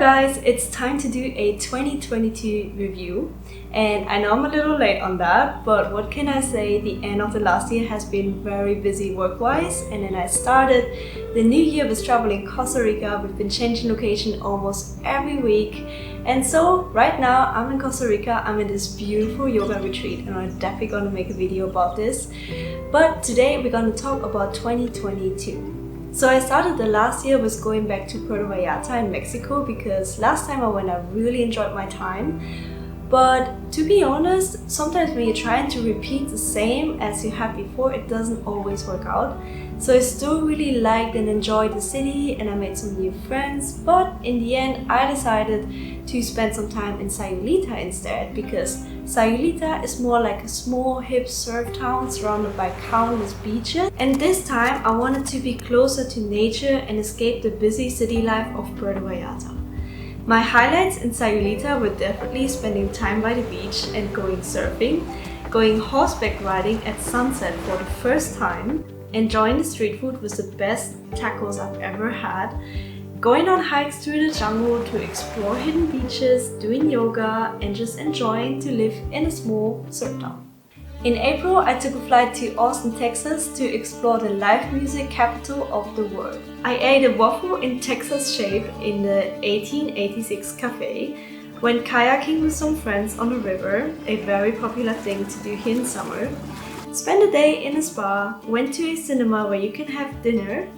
guys, it's time to do a 2022 review, and I know I'm a little late on that, but what can I say, the end of the last year has been very busy work-wise, and then I started the new year with traveling Costa Rica. We've been changing location almost every week, and so right now I'm in Costa Rica. I'm in this beautiful yoga retreat, and I'm definitely going to make a video about this, but today we're going to talk about 2022. So I started the last year with going back to Puerto Vallarta in Mexico because last time I went I really enjoyed my time. But to be honest, sometimes when you're trying to repeat the same as you had before, it doesn't always work out. So I still really liked and enjoyed the city and I made some new friends, but in the end I decided to spend some time in Sayulita instead, because Sayulita is more like a small hip surf town surrounded by countless beaches, and this time I wanted to be closer to nature and escape the busy city life of Puerto Vallarta. My highlights in Sayulita were definitely spending time by the beach and going surfing, going horseback riding at sunset for the first time, enjoying the street food with the best tacos I've ever had, going on hikes through the jungle to explore hidden beaches, doing yoga, and just enjoying to live in a small surf town. In April, I took a flight to Austin, Texas to explore the live music capital of the world. I ate a waffle in Texas shape in the 1886 cafe, went kayaking with some friends on the river, a very popular thing to do here in summer, spent a day in a spa, went to a cinema where you can have dinner,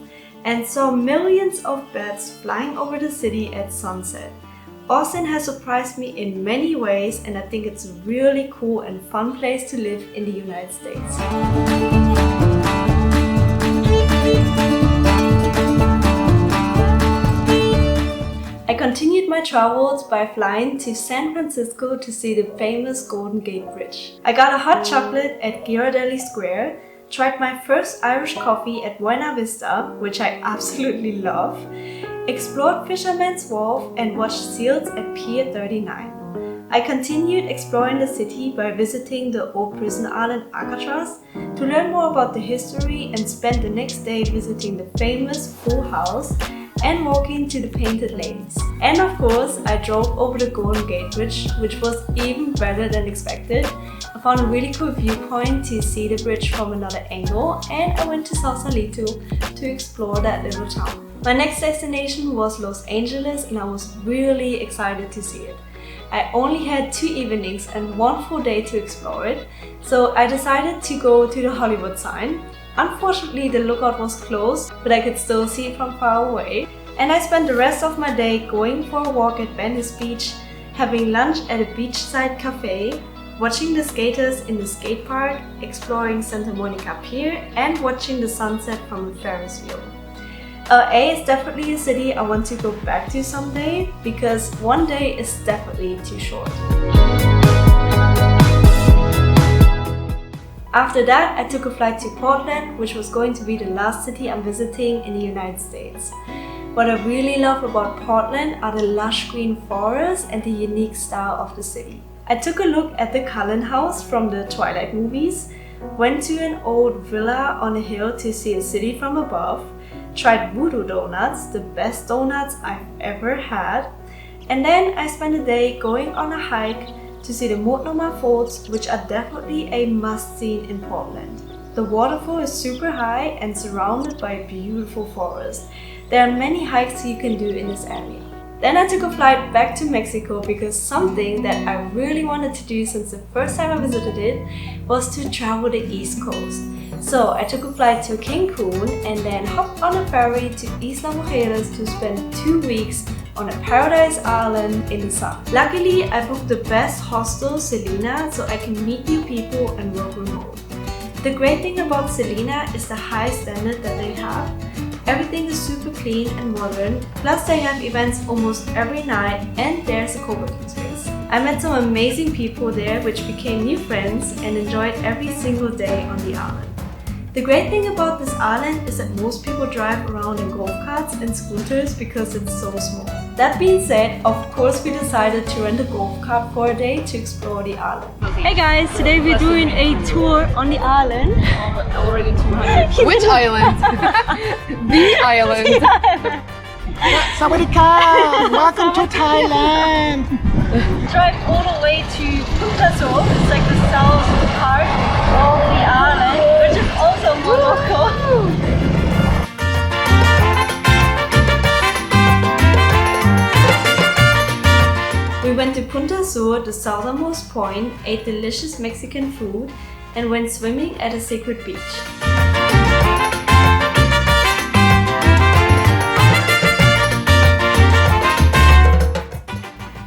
and saw millions of bats flying over the city at sunset. Austin has surprised me in many ways, and I think it's a really cool and fun place to live in the United States. I continued my travels by flying to San Francisco to see the famous Golden Gate Bridge. I got a hot chocolate at Ghirardelli Square, tried my first Irish coffee at Buena Vista, which I absolutely love, explored Fisherman's Wharf and watched seals at Pier 39. I continued exploring the city by visiting the old prison island Alcatraz to learn more about the history, and spent the next day visiting the famous Full House and walking to the Painted Ladies. And of course, I drove over the Golden Gate Bridge, which was even better than expected. I found a really cool viewpoint to see the bridge from another angle, and I went to Sausalito to explore that little town. My next destination was Los Angeles, and I was really excited to see it. I only had 2 evenings and 1 full day to explore it, so I decided to go to the Hollywood sign. Unfortunately, the lookout was closed, but I could still see it from far away. And I spent the rest of my day going for a walk at Venice Beach, having lunch at a beachside cafe, watching the skaters in the skate park, exploring Santa Monica Pier, and watching the sunset from a Ferris wheel. LA is definitely a city I want to go back to someday, because one day is definitely too short. After that, I took a flight to Portland, which was going to be the last city I'm visiting in the United States. What I really love about Portland are the lush green forests and the unique style of the city. I took a look at the Cullen House from the Twilight movies, went to an old villa on a hill to see a city from above, tried Voodoo Donuts, the best donuts I've ever had, and then I spent a day going on a hike to see the Multnomah Falls, which are definitely a must-see in Portland. The waterfall is super high and surrounded by a beautiful forest. There are many hikes you can do in this area. Then I took a flight back to Mexico because something that I really wanted to do since the first time I visited it was to travel the East Coast. So I took a flight to Cancun and then hopped on a ferry to Isla Mujeres to spend 2 weeks on a paradise island in the sun. Luckily, I booked the best hostel, Selena, so I can meet new people and work remote. The great thing about Selena is the high standard that they have. Everything is super clean and modern, plus they have events almost every night, and there's a co-working space. I met some amazing people there which became new friends and enjoyed every single day on the island. The great thing about this island is that most people drive around in golf carts and scooters because it's so small. That being said, of course we decided to rent a golf cart for a day to explore the island. Hey guys, today we're doing a tour on the island. Which island? The island. Sawadika! Welcome to Thailand! Drive all the way to Punta. It's like the south part of the island, which is also Morocco. We went to Punta Sur, the southernmost point, ate delicious Mexican food, and went swimming at a sacred beach.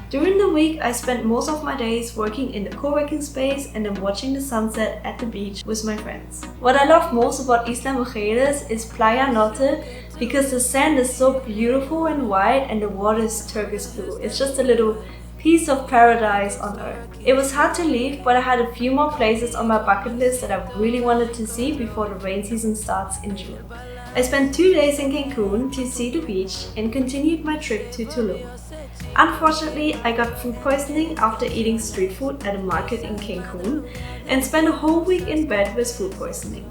During the week, I spent most of my days working in the co-working space and then watching the sunset at the beach with my friends. What I love most about Isla Mujeres is Playa Norte because the sand is so beautiful and white and the water is turquoise blue. It's just a little piece of paradise on earth. It was hard to leave, but I had a few more places on my bucket list that I really wanted to see before the rain season starts in June. I spent 2 days in Cancun to see the beach and continued my trip to Tulum. Unfortunately, I got food poisoning after eating street food at a market in Cancun and spent a whole week in bed with food poisoning.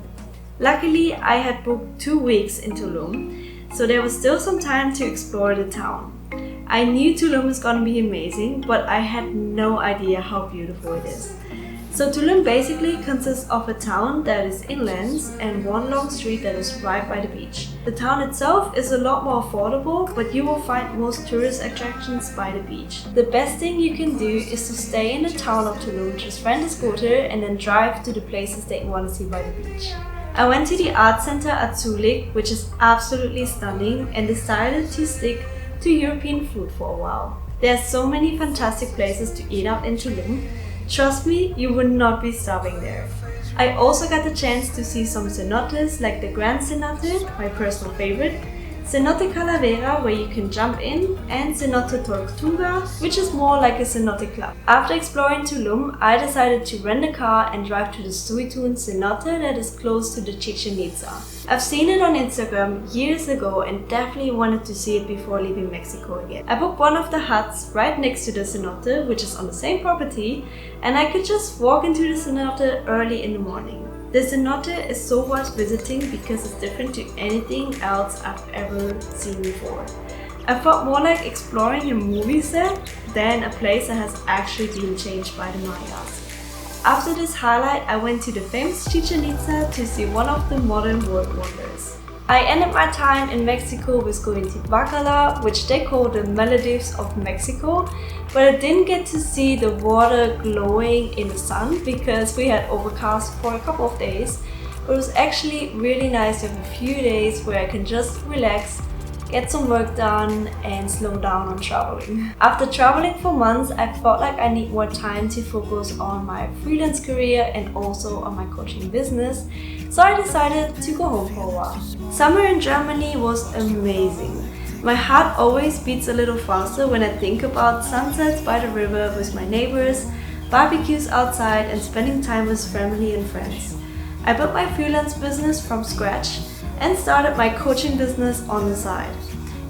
Luckily, I had booked 2 weeks in Tulum, so there was still some time to explore the town. I knew Tulum was gonna be amazing, but I had no idea how beautiful it is. So Tulum basically consists of a town that is inland and one long street that is right by the beach. The town itself is a lot more affordable, but you will find most tourist attractions by the beach. The best thing you can do is to stay in the town of Tulum, just rent a scooter and then drive to the places that you want to see by the beach. I went to the art center at Zulik, which is absolutely stunning, and decided to stick to European food for a while. There are so many fantastic places to eat out in Tulum. Trust me, you would not be starving there. I also got the chance to see some cenotes like the Grand Cenote, my personal favorite, Cenote Calavera where you can jump in, and Cenote Tortuga, which is more like a cenote club. After exploring Tulum, I decided to rent a car and drive to the Suitun cenote that is close to the Chichen Itza. I've seen it on Instagram years ago and definitely wanted to see it before leaving Mexico again. I booked one of the huts right next to the cenote, which is on the same property, and I could just walk into the cenote early in the morning. The cenote is so worth visiting because it's different to anything else I've ever seen before. I felt more like exploring a movie set than a place that has actually been changed by the Mayas. After this highlight, I went to the famous Chichen Itza to see one of the modern world wonders. I ended my time in Mexico with going to Bacala, which they call the Maldives of Mexico, but I didn't get to see the water glowing in the sun because we had overcast for a couple of days. But it was actually really nice to have a few days where I can just relax, get some work done, and slow down on traveling. After traveling for months, I felt like I need more time to focus on my freelance career and also on my coaching business, so I decided to go home for a while. Summer in Germany was amazing. My heart always beats a little faster when I think about sunsets by the river with my neighbors, barbecues outside, and spending time with family and friends. I built my freelance business from scratch and started my coaching business on the side.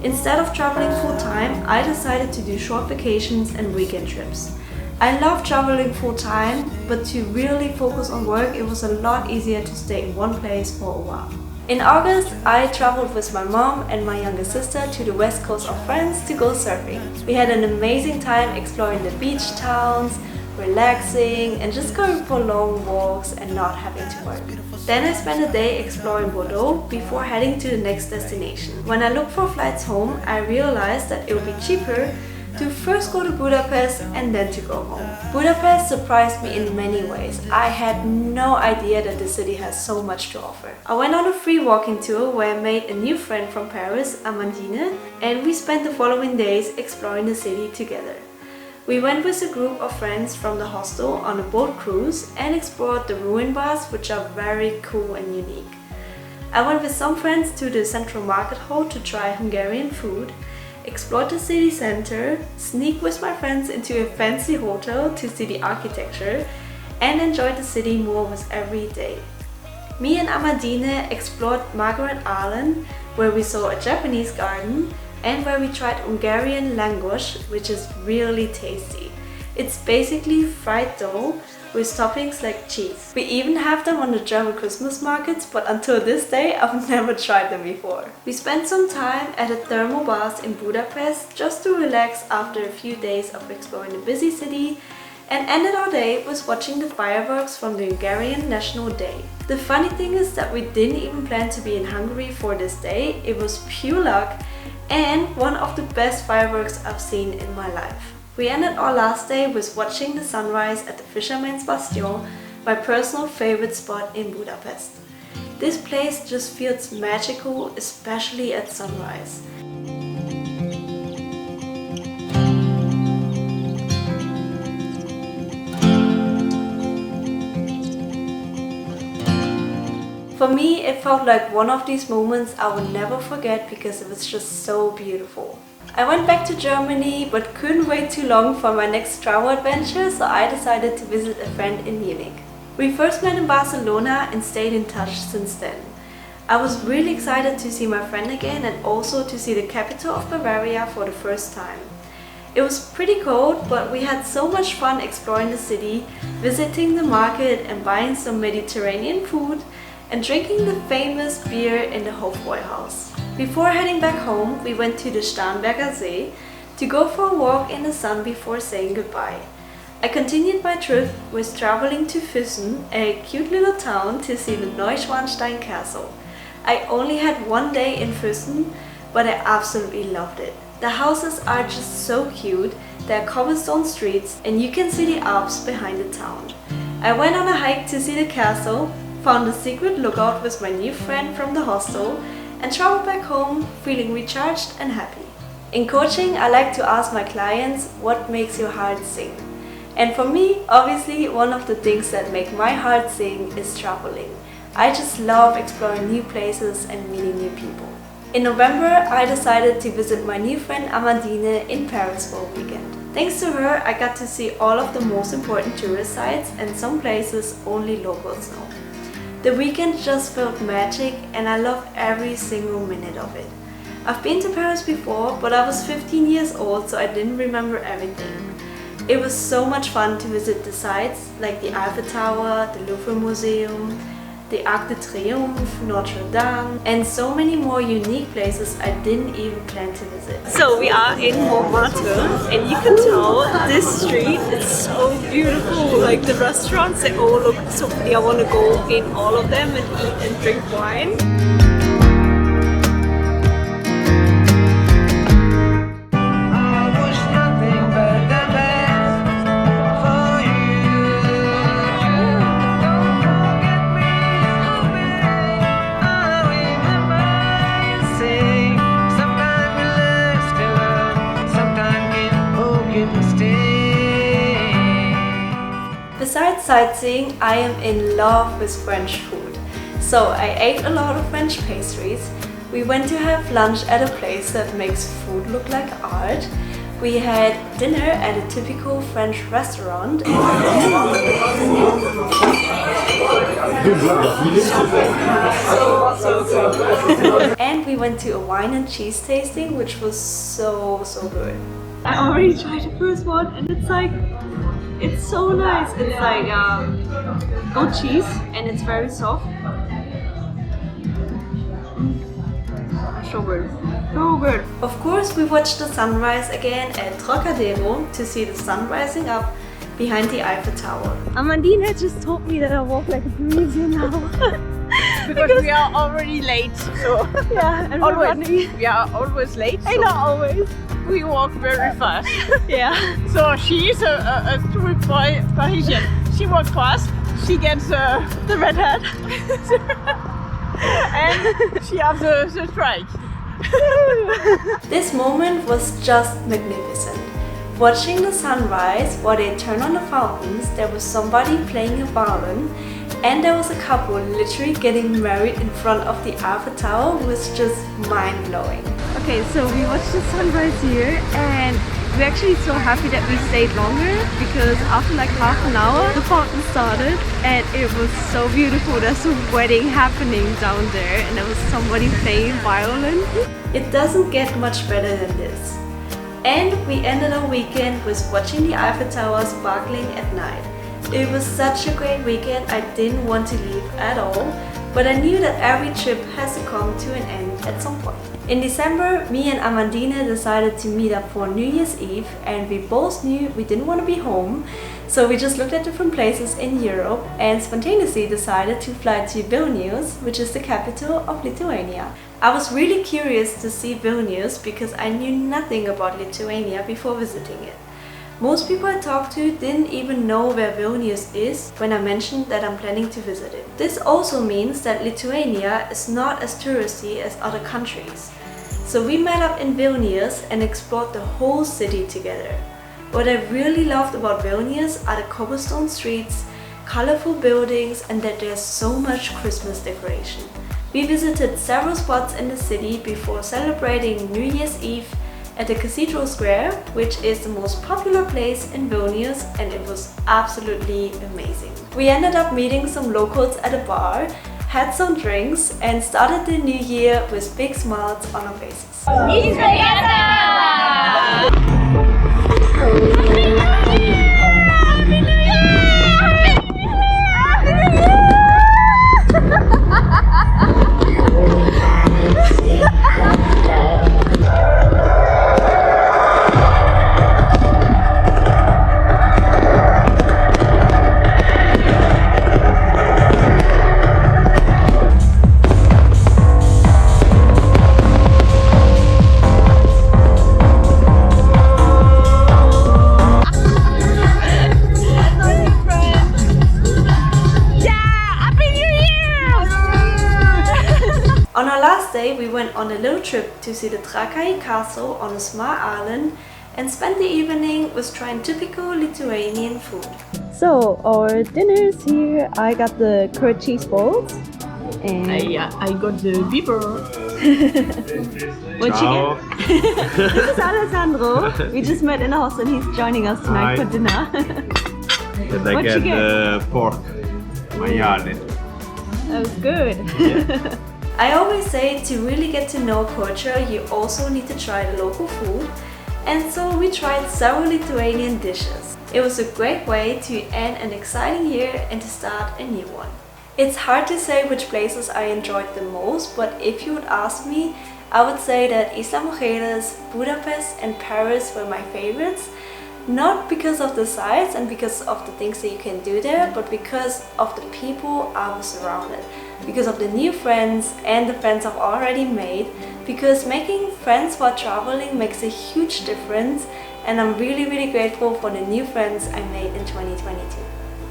Instead of traveling full-time, I decided to do short vacations and weekend trips. I love traveling full-time, but to really focus on work, it was a lot easier to stay in one place for a while. In August, I traveled with my mom and my younger sister to the west coast of France to go surfing. We had an amazing time exploring the beach towns, relaxing, and just going for long walks and not having to work. Then I spent a day exploring Bordeaux before heading to the next destination. When I looked for flights home, I realized that it would be cheaper to first go to Budapest and then to go home. Budapest surprised me in many ways. I had no idea that the city has so much to offer. I went on a free walking tour where I made a new friend from Paris, Amandine, and we spent the following days exploring the city together. We went with a group of friends from the hostel on a boat cruise and explored the ruin bars, which are very cool and unique. I went with some friends to the central market hall to try Hungarian food, explored the city center, sneaked with my friends into a fancy hotel to see the architecture, and enjoyed the city more with every day. Me and Amadine explored Margaret Island, where we saw a Japanese garden and where we tried Hungarian langosh, which is really tasty. It's basically fried dough with toppings like cheese. We even have them on the German Christmas markets, but until this day I've never tried them before. We spent some time at a thermal bath in Budapest just to relax after a few days of exploring the busy city, and ended our day with watching the fireworks from the Hungarian National Day. The funny thing is that we didn't even plan to be in Hungary for this day. It was pure luck and one of the best fireworks I've seen in my life. We ended our last day with watching the sunrise at the Fisherman's Bastion, my personal favorite spot in Budapest. This place just feels magical, especially at sunrise. For me, it felt like one of these moments I will never forget because it was just so beautiful. I went back to Germany but couldn't wait too long for my next travel adventure, so I decided to visit a friend in Munich. We first met in Barcelona and stayed in touch since then. I was really excited to see my friend again and also to see the capital of Bavaria for the first time. It was pretty cold, but we had so much fun exploring the city, visiting the market and buying some Mediterranean food and drinking the famous beer in the Hofbräuhaus. Before heading back home, we went to the Starnberger See to go for a walk in the sun before saying goodbye. I continued my trip with traveling to Füssen, a cute little town, to see the Neuschwanstein Castle. I only had one day in Füssen, but I absolutely loved it. The houses are just so cute, there are cobblestone streets and you can see the Alps behind the town. I went on a hike to see the castle, found a secret lookout with my new friend from the hostel, and traveled back home feeling recharged and happy. In coaching, I like to ask my clients what makes your heart sing. And for me, obviously, one of the things that make my heart sing is traveling. I just love exploring new places and meeting new people. In November, I decided to visit my new friend Amandine in Paris for a weekend. Thanks to her, I got to see all of the most important tourist sites and some places only locals know. The weekend just felt magic and I loved every single minute of it. I've been to Paris before, but I was 15 years old, so I didn't remember everything. It was so much fun to visit the sites like the Eiffel Tower, the Louvre Museum, the Arc de Triomphe, Notre Dame, and so many more unique places I didn't even plan to visit. So we are in Montmartre and you can tell this street is so beautiful. Like the restaurants, they all look so pretty. I want to go in all of them and eat and drink wine. Besides sightseeing, I am in love with French food. So I ate a lot of French pastries. We went to have lunch at a place that makes food look like art. We had dinner at a typical French restaurant. And we went to a wine and cheese tasting, which was so good. I already tried the first one and it's so nice. It's like goat cheese and it's very soft. So good. So good. Of course, we watched the sunrise again at Trocadero to see the sun rising up behind the Eiffel Tower. Amandine just told me that I walk like a breeze now. because we are already late. So yeah, and we are always late. So not always. We walk very fast. Yeah. So she is a true Parisian. She walks fast. She gets the red hat. and she has the strike. This moment was just magnificent. Watching the sunrise while they turned on the fountains, there was somebody playing a violin, and there was a couple literally getting married in front of the Eiffel Tower. It was just mind-blowing. Okay, so we watched the sunrise here and we're actually so happy that we stayed longer because after like half an hour the fountain started and it was so beautiful. There's a wedding happening down there and there was somebody playing violin. It doesn't get much better than this. And we ended our weekend with watching the Eiffel Tower sparkling at night. It was such a great weekend, I didn't want to leave at all, but I knew that every trip has to come to an end at some point. In December, me and Amandine decided to meet up for New Year's Eve, and we both knew we didn't want to be home, so we just looked at different places in Europe and spontaneously decided to fly to Vilnius, which is the capital of Lithuania. I was really curious to see Vilnius because I knew nothing about Lithuania before visiting it. Most people I talked to didn't even know where Vilnius is when I mentioned that I'm planning to visit it. This also means that Lithuania is not as touristy as other countries. So we met up in Vilnius and explored the whole city together. What I really loved about Vilnius are the cobblestone streets, colorful buildings, and that there's so much Christmas decoration. We visited several spots in the city before celebrating New Year's Eve at the Cathedral Square, which is the most popular place in Vilnius, and it was absolutely amazing. We ended up meeting some locals at a bar, had some drinks, and started the new year with big smiles on our faces. On our last day, we went on a little trip to see the Trakai Castle on a small island and spent the evening with trying typical Lithuanian food. So, our dinner is here. I got the curd cheese balls. And I got the beaver. What you get? This is Alessandro. We just met in the hostel and he's joining us tonight for dinner. And I get the pork maiale. That was good. Yeah. I always say to really get to know culture, you also need to try the local food. And so we tried several Lithuanian dishes. It was a great way to end an exciting year and to start a new one. It's hard to say which places I enjoyed the most, but if you would ask me, I would say that Isla Mujeres, Budapest and Paris were my favorites. Not because of the sights and because of the things that you can do there, but because of the people I was surrounded. Because of the new friends and the friends I've already made. Because making friends while traveling makes a huge difference, and I'm really grateful for the new friends I made in 2022.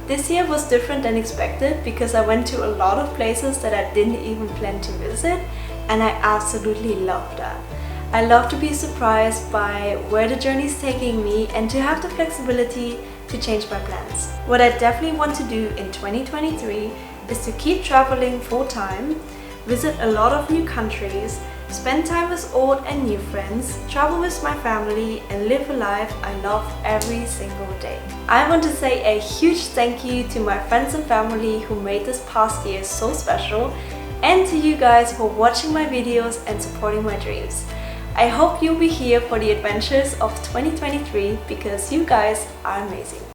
This year was different than expected because I went to a lot of places that I didn't even plan to visit, and I absolutely loved that. I love to be surprised by where the journey is taking me and to have the flexibility to change my plans. What I definitely want to do in 2023 is to keep traveling full time, visit a lot of new countries, spend time with old and new friends, travel with my family, and live a life I love every single day. I want to say a huge thank you to my friends and family who made this past year so special, and to you guys for watching my videos and supporting my dreams. I hope you'll be here for the adventures of 2023 because you guys are amazing.